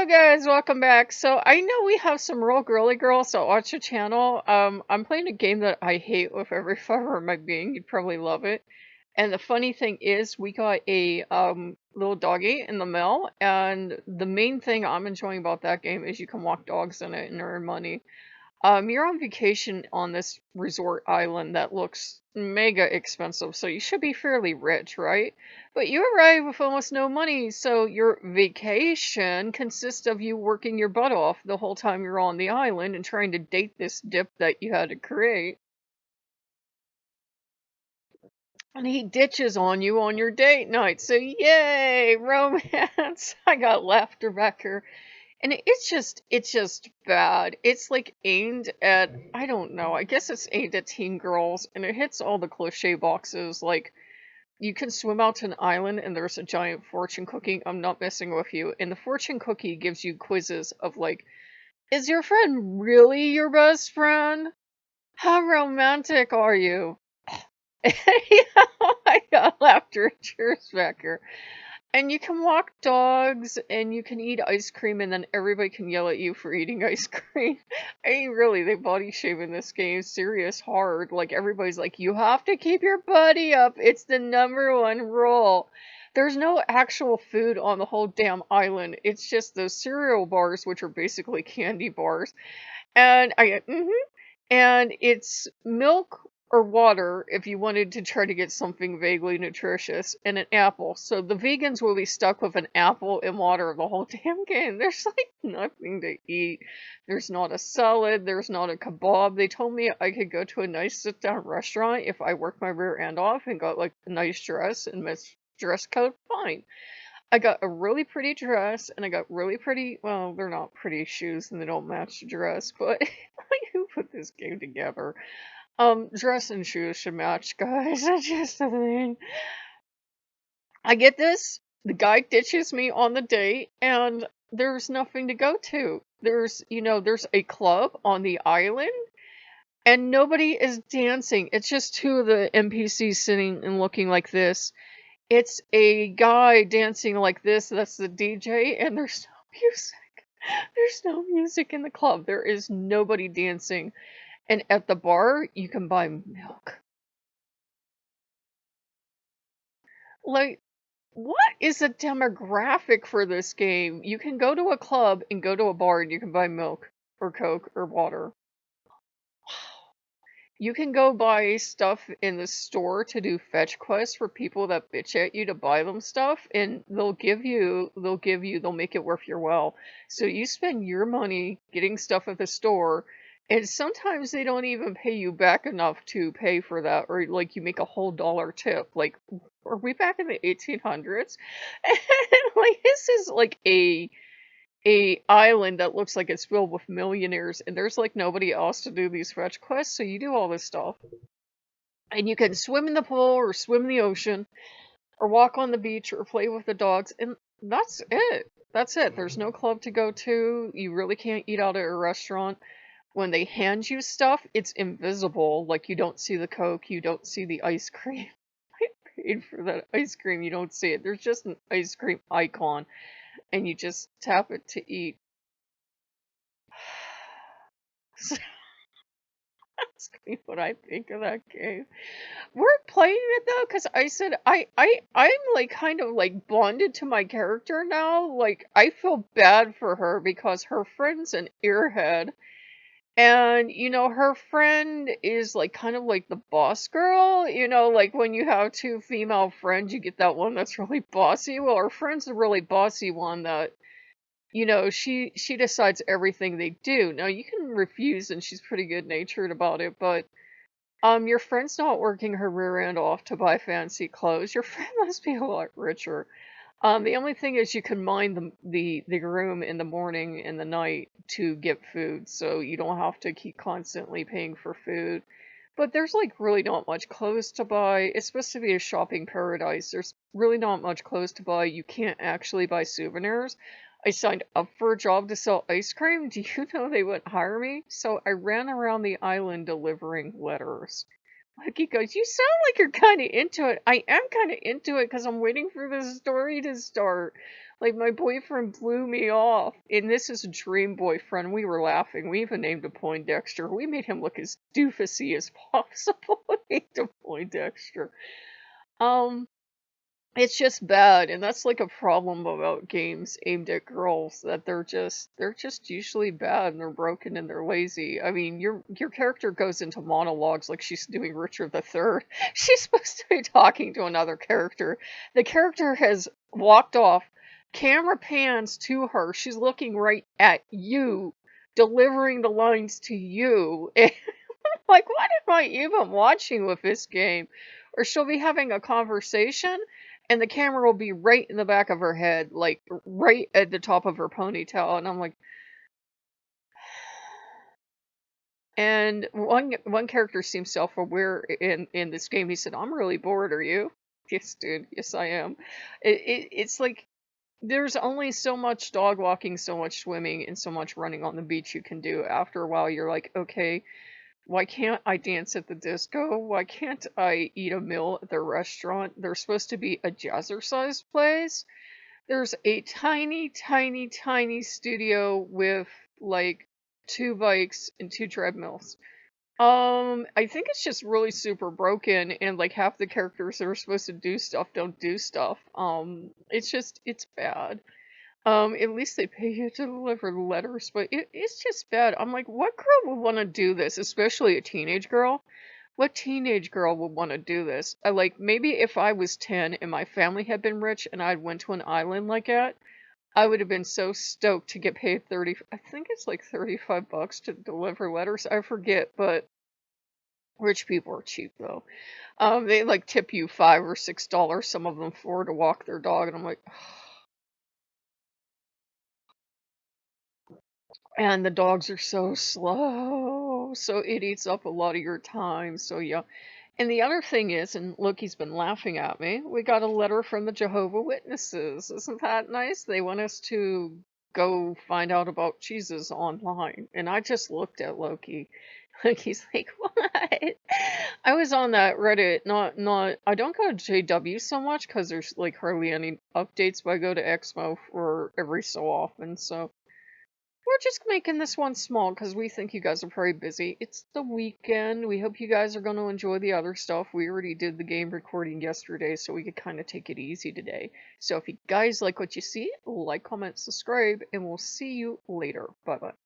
Hello guys, welcome back. So I know we have some real girly girls that watch the channel. I'm playing a game that I hate with every fiber of my being. You'd probably love it. And the funny thing is, we got a little doggy in the mail, and the main thing I'm enjoying about that game is you can walk dogs in it and earn money. You're on vacation on this resort island that looks mega expensive, so you should be fairly rich, right? But you arrive with almost no money, so your vacation consists of you working your butt off the whole time you're on the island and trying to date this dip that you had to create. And he ditches on you on your date night, so yay, romance! I got laughter back here. And it's just bad. It's like aimed at, I don't know, I guess it's aimed at teen girls, and it hits all the cliche boxes. Like, you can swim out to an island and there's a giant fortune cookie. I'm not messing with you. And the fortune cookie gives you quizzes of like, is your friend really your best friend? How romantic are you? Yeah, I got laughter and cheers back here. And you can walk dogs and you can eat ice cream, and then everybody can yell at you for eating ice cream. I mean, really, they body shame in this game. Serious hard. Like, everybody's like, you have to keep your buddy up. It's the #1 rule. There's no actual food on the whole damn island. It's just those cereal bars, which are basically candy bars. And I get, and it's milk or water if you wanted to try to get something vaguely nutritious, and an apple. So the vegans will be stuck with an apple and water the whole damn game. There's like nothing to eat. There's not a salad. There's not a kebab. They told me I could go to a nice sit down restaurant if I worked my rear end off and got like a nice dress and dress code. Fine. I got a really pretty dress, and I got really pretty, well, they're not pretty shoes and they don't match the dress, but like, who put this game together? Dress and shoes should match, guys. That's just the thing. I get this. The guy ditches me on the date, and there's nothing to go to. There's a club on the island, and nobody is dancing. It's just two of the NPCs sitting and looking like this. It's a guy dancing like this, that's the DJ, and there's no music. There's no music in the club. There is nobody dancing. And at the bar, you can buy milk. Like, what is the demographic for this game? You can go to a club and go to a bar and you can buy milk or Coke or water. You can go buy stuff in the store to do fetch quests for people that bitch at you to buy them stuff, and they'll make it worth your while. So you spend your money getting stuff at the store, and sometimes they don't even pay you back enough to pay for that, or like you make a whole dollar tip. Like, are we back in the 1800s? And like, this is like a island that looks like it's filled with millionaires, and there's like nobody else to do these fetch quests, so you do all this stuff. And you can swim in the pool or swim in the ocean or walk on the beach or play with the dogs, and that's it. That's it. There's no club to go to. You really can't eat out at a restaurant. When they hand you stuff, it's invisible. Like, you don't see the Coke, you don't see the ice cream. I paid for that ice cream, you don't see it. There's just an ice cream icon, and you just tap it to eat. So ask me what I think of that game. We're playing it though, because I said I'm like kind of like bonded to my character now. Like, I feel bad for her because her friend's an earhead. And her friend is like kind of like the boss girl. Like when you have two female friends, you get that one that's really bossy. Well, her friend's the really bossy one that she decides everything they do. Now, you can refuse, and she's pretty good natured about it, but your friend's not working her rear end off to buy fancy clothes. Your friend must be a lot richer. The only thing is you can mine the room in the morning and the night to get food, so you don't have to keep constantly paying for food. But there's like really not much clothes to buy. It's supposed to be a shopping paradise. There's really not much clothes to buy. You can't actually buy souvenirs. I signed up for a job to sell ice cream. Do you know they wouldn't hire me? So I ran around the island delivering letters. Loki goes, you sound like you're kind of into it. I am kind of into it because I'm waiting for the story to start. Like, my boyfriend blew me off, and this is a dream boyfriend. We were laughing. We even named him Poindexter. We made him look as doofusy as possible. We named him Poindexter. Um, it's just bad, and that's like a problem about games aimed at girls, that they're just usually bad and they're broken and they're lazy. I mean, your character goes into monologues like she's doing Richard the Third. She's supposed to be talking to another character. The character has walked off, camera pans to her, she's looking right at you, delivering the lines to you. Like, what am I even watching with this game? Or she'll be having a conversation, and the camera will be right in the back of her head, like right at the top of her ponytail, and I'm like, and one character seems self-aware in this game. He said, "I'm really bored. Are you?" Yes, dude. Yes, I am. It's like there's only so much dog walking, so much swimming, and so much running on the beach you can do. After a while, you're like, okay, why can't I dance at the disco? Why can't I eat a meal at the restaurant? There's supposed to be a jazzercise place. There's a tiny, tiny, tiny studio with like two bikes and two treadmills. I think it's just really super broken, and like half the characters that are supposed to do stuff don't do stuff. It's bad. At least they pay you to deliver the letters, but it's just bad. I'm like, what girl would want to do this? Especially a teenage girl. What teenage girl would want to do this? I like, maybe if I was 10 and my family had been rich and I'd went to an island like that, I would have been so stoked to get paid 30, I think it's like 35 bucks to deliver letters. I forget, but rich people are cheap though. They like tip you $5 or $6, some of them for to walk their dog, and I'm like, and the dogs are so slow, so it eats up a lot of your time. So yeah. And the other thing is, and Loki's been laughing at me, we got a letter from the Jehovah Witnesses. Isn't that nice? They want us to go find out about Jesus online. And I just looked at Loki. Loki's like, what? I was on that Reddit, not I don't go to JW so much because there's like hardly any updates, but I go to Exmo for every so often, so we're just making this one small because we think you guys are very busy. It's the weekend. We hope you guys are going to enjoy the other stuff. We already did the game recording yesterday, so we could kind of take it easy today. So if you guys like what you see, like, comment, subscribe, and we'll see you later. Bye-bye.